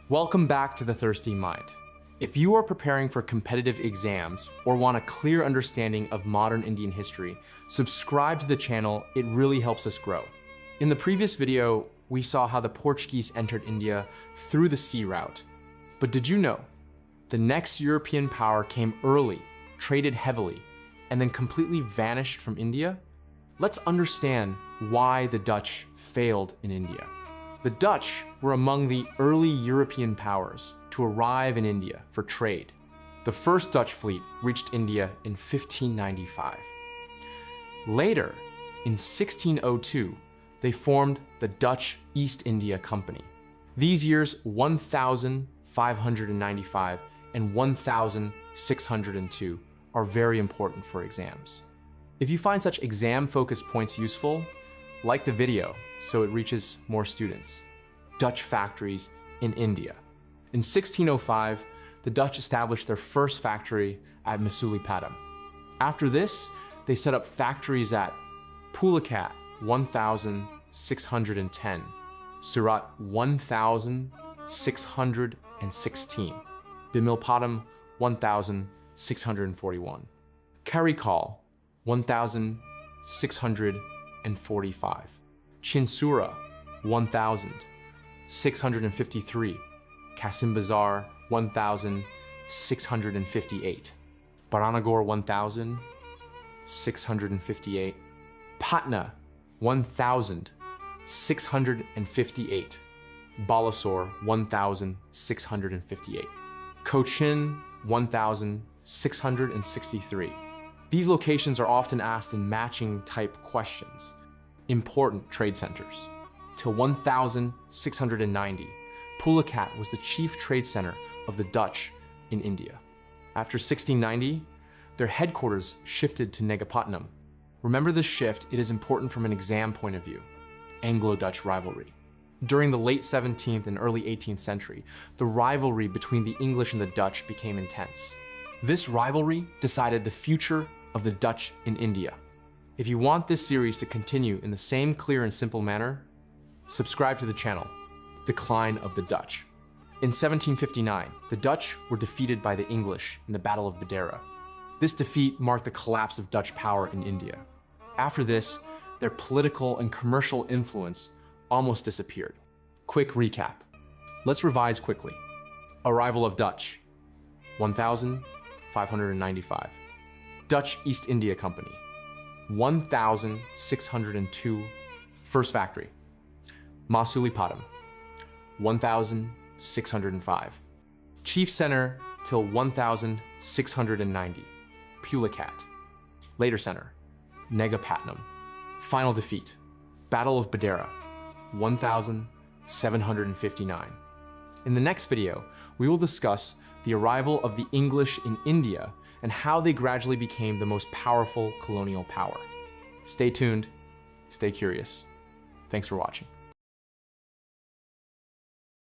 Welcome back to The Thirsty Mind. If you are preparing for competitive exams or want a clear understanding of modern Indian history, subscribe to the channel. It really helps us grow. In the previous video, we saw how the Portuguese entered India through the sea route. But did you know the next European power came early, traded heavily, and then completely vanished from India? Let's understand why the Dutch failed in India. The Dutch were among the early European powers to arrive in India for trade. The first Dutch fleet reached India in 1595. Later, in 1602, they formed the Dutch East India Company. These years 1595 and 1602 are very important for exams. If you find such exam-focused points useful, like the video so it reaches more students. Dutch factories in India. In 1605, the Dutch established their first factory at Masulipatam. After this, they set up factories at Pulicat 1610, Surat 1616, Bimilpatam 1641, Karikal 1645, Chinsura 1653, Kasim Bazar 1658, Baranagore 1658, Patna 1658, Balasore 1658, Cochin 1663. These locations are often asked in matching type questions. Important trade centers. Till 1690, Pulicat was the chief trade center of the Dutch in India. After 1690, their headquarters shifted to Negapatnam. Remember this shift, it is important from an exam point of view. Anglo-Dutch rivalry. During the late 17th and early 18th century, the rivalry between the English and the Dutch became intense. This rivalry decided the future of the Dutch in India. If you want this series to continue in the same clear and simple manner, subscribe to the channel. Decline of the Dutch. In 1759, the Dutch were defeated by the English in the Battle of Badera. This defeat marked the collapse of Dutch power in India. After this, their political and commercial influence almost disappeared. Quick recap. Let's revise quickly. Arrival of Dutch, 1595. Dutch East India Company, 1602. First factory, Masulipatam, 1605. Chief center till 1690, Pulicat. Later center, Negapatnam. Final defeat, Battle of Badera, 1759. In the next video, we will discuss the arrival of the English in India and how they gradually became the most powerful colonial power. Stay tuned, stay curious. Thanks for watching.